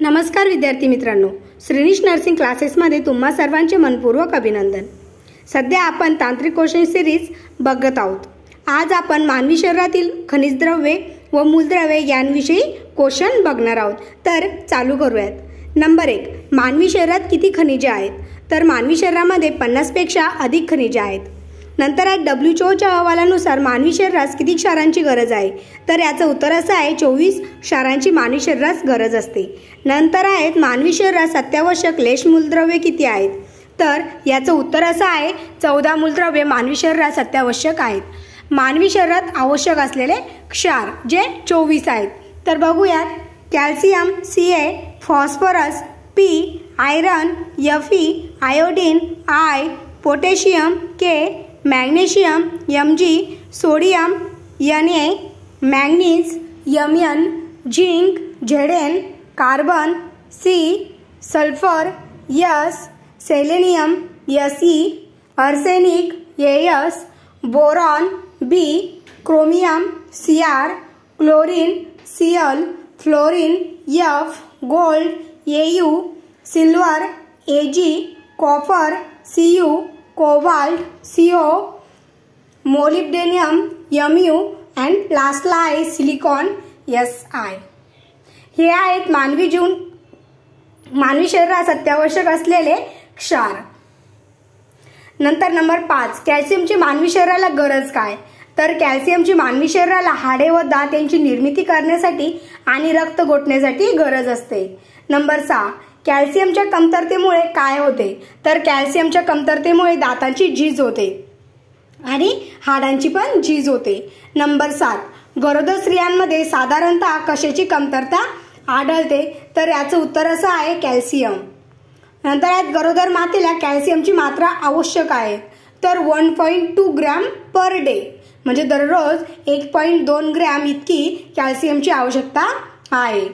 नमस्कार विद्यार्थी मित्रांनो, श्रीनिश नर्सिंग क्लासेसमध्ये तुम्हा सर्वांचे मनपूर्वक अभिनंदन। सध्या आपण तांत्रिक क्वेश्चन सिरीज बघत आहोत। आज आपण मानवी शरीरातील खनिज द्रव्ये व मूलद्रव्ये यांविषयी क्वेश्चन बघणार आहोत। तर चालू करूयात। नंबर 1, मानवी शरीरात किती खनिजे आहेत? तर मानवी शरीरामध्ये 50 पेक्षा अधिक खनिजे आहेत। नंतर आहे WHOच्या अहवालानुसार मानवी शरीरास किती क्षारांची गरज आहे? तर याचं उत्तर असं आहे 24 क्षारांची मानवी शरीरास गरज असते। नंतर आहेत मानवी शरीरास अत्यावश्यक लेश मूलद्रव्ये किती आहेत? तर याचं उत्तर असं आहे 14 मूलद्रव्ये मानवी शरीरास अत्यावश्यक आहेत। मानवी शरीरात आवश्यक असलेले क्षार जे 24 आहेत। तर बघूयात। Calcium Ca, phosphorus P, iron Fe, iodine I, potassium K, magnesium Mg, sodium Na, manganese Mn, zinc Zn, carbon C, sulphur S, selenium Se, arsenic As, boron B, chromium Cr, chlorine Cl, fluorine F, gold Au, silver Ag, copper Cu, cobalt CO, मोलिब्डेनियम Mu and लास्टला आहे silicon Si। हे आहेत मानवी शरीरास अत्यावश्यक असलेले क्षार। नंतर नंबर 5, कॅल्शियमची मानवी शरीराला गरज काय? तर कॅल्शियमची मानवी शरीराला हाडे व दात यांची निर्मिती करण्यासाठी आणि रक्त गोठण्यासाठी गरज असते। नंबर 6, कॅल्शियमच्या कमतरतेमुळे काय होते? तर कॅल्शियमच्या कमतरतेमुळे दातांची झीज होते आणि हाडांची पण झीज होते। नंबर 7, गरोदर स्त्रियांमध्ये साधारणतः कशाची कमतरता आढळते? तर याचं उत्तर असं आहे कॅल्शियम। नंतर आहेत गरोदर मातेला कॅल्शियमची मात्रा आवश्यक आहे। तर 1.2 ग्रॅम पर डे, म्हणजे दररोज 1.2 ग्रॅम इतकी कॅल्शियमची आवश्यकता आहे।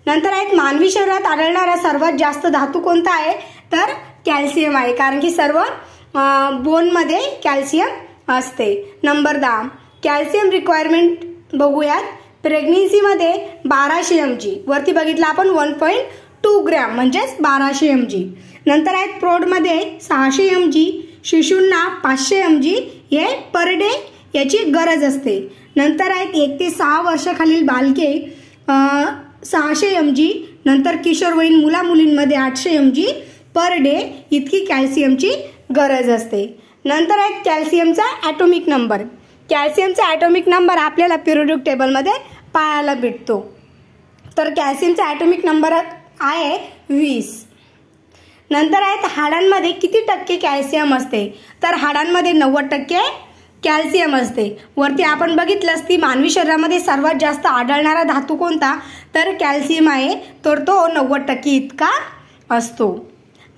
नंतर आहेत मानवी शरीरात आढळणारा सर्वात जास्त धातू कोणता आहे? तर कॅल्शियम आहे, कारण की सर्व बोनमध्ये कॅल्शियम असते। नंबर 10, कॅल्शियम रिक्वायरमेंट बघूयात। प्रेग्नन्सीमध्ये 1200 mg, वरती बघितलं आपण 1.2 ग्रॅम म्हणजेच 1200 mg। नंतर आहेत प्रौढमध्ये 600 mg, शिशूंना 500 mg हे पर डे याची गरज असते। नंतर आहेत 1 ते 6 वर्षाखालील बालके 600 mg, नंतर किशोरवयीन मुलामुलींमध्ये 800 mg पर डे इतकी कॅल्शियमची गरज असते। नंतर आहे कॅल्शियमचा ॲटॉमिक नंबर। कॅल्शियमचा ॲटॉमिक नंबर आपल्याला पिरियोडिक टेबलमध्ये पाहायला भेटतो। तर कॅल्शियमचा ॲटॉमिक नंबर आहे 20। नंतर आहेत हाडांमध्ये किती टक्के कॅल्शियम असते? तर हाडांमध्ये 90% कॅल्शियम असते। वरती आपण बघितलंच ती मानवी शरीरामध्ये सर्वात जास्त आढळणारा धातू कोणता? तर कॅल्शियम आहे, तर तो 90% इतका असतो।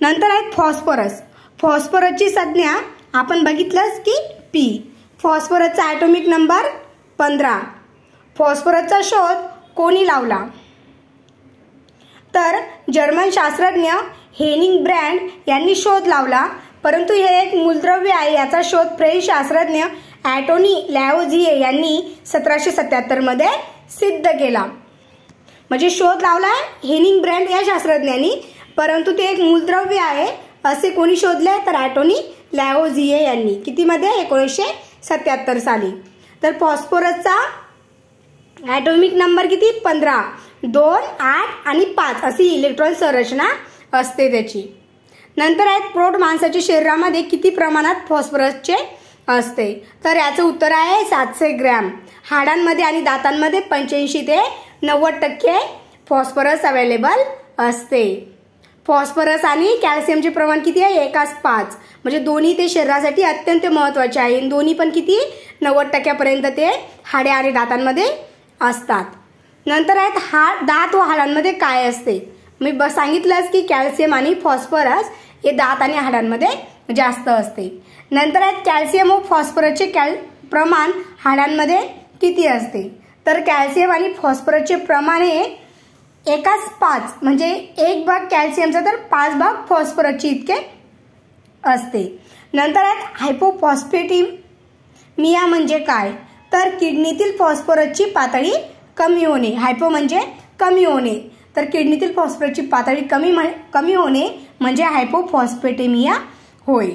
नंतर आहेत फॉस्फरस। फॉस्फरसची संज्ञा आपण बघितलंच की P। फॉस्फरसचा ॲटॉमिक नंबर 15। फॉस्फरसचा शोध कोणी लावला? तर जर्मन शास्त्रज्ञ हेनिंग ब्रँड यांनी शोध लावला, परंतु हे एक मूलद्रव्य आहे। याचा शोध फ्रेंच शास्त्रज्ञ अँटोनी लॅवोझिये यांनी 1777 मध्ये सिद्ध केला। म्हणजे शोध लावला हेनिंग ब्रँड या शास्त्रज्ञांनी, परंतु ते एक मूलद्रव्य आहे असे कोणी शोधले? तर अँटोनी लॅवोझिये यांनी। कितीमध्ये? 1977 साली। तर फॉस्फरसचा ॲटॉमिक नंबर किती? 15, 2, 8 आणि 5 अशी इलेक्ट्रॉन संरचना असते त्याची। नंतर आहेत प्रौढ माणसाच्या शरीरामध्ये किती प्रमाणात फॉस्फरसचे असते? तर याचं उत्तर आहे 700 ग्रॅम। हाडांमध्ये आणि दातांमध्ये 85 ते 90% फॉस्फरस अवेलेबल असते। फॉस्फरस आणि कॅल्शियमचे प्रमाण किती आहे? 1:5, म्हणजे दोन्ही ते शरीरासाठी अत्यंत महत्त्वाचे आहे। दोन्ही पण किती? 90% ते हाडे आणि दातांमध्ये असतात। नंतर आहेत दात व हाडांमध्ये काय असते? मी सांगितलंच की कॅल्शियम आणि फॉस्फरस हे दात आणि हाडांमध्ये जास्त असते। नंतर आहेत कॅल्शियम व फॉस्फरसचे प्रमाण हाडांमध्ये किती असते? तर कॅल्शियम आणि फॉस्फरसचे प्रमाण हे 1:5, म्हणजे 1 भाग कॅल्शियमचा तर 5 भाग फॉस्फरसचे इतके असते। नंतर आहेत हायपोफॉस्फेटिमिया म्हणजे काय? तर किडनीतील फॉस्फरसची पातळी कमी होणे। हायपो म्हणजे कमी होणे, तर किडनीतील फॉस्फरसची पातळी कमी होणे म्हणजे हायपोफॉस्फेटेमिया होय।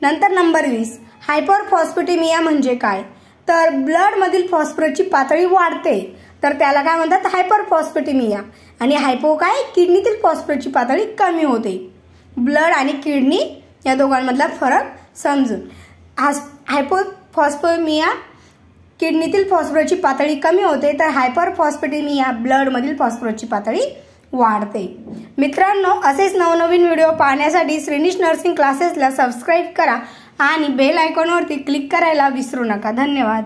नंतर नंबर 20 हायपरफॉस्फेटेमिया म्हणजे काय, तर ब्लडमधील फॉस्फरसची पातळी वाढते तर त्याला काय म्हणतात हायपरफॉस्फेटेमिया। आणि हायपो काय, किडनीतील फॉस्फरसची पातळी कमी होते। ब्लड आणि किडनी या दोघांमधला फरक समजून, हायपोफॉस्फेटेमिया किडनीतील फॉस्फरसची पातळी कमी होते तर हायपरफॉस्फेटेमिया ब्लडमधील फॉस्फरसची पातळी वाढते। मित्रांनो, असेच नवनवीन व्हिडिओ पाहण्यासाठी श्रेणीश नर्सिंग क्लासेसला सबस्क्राईब करा आणि बेल आयकॉनवरती क्लिक करायला विसरू नका। धन्यवाद।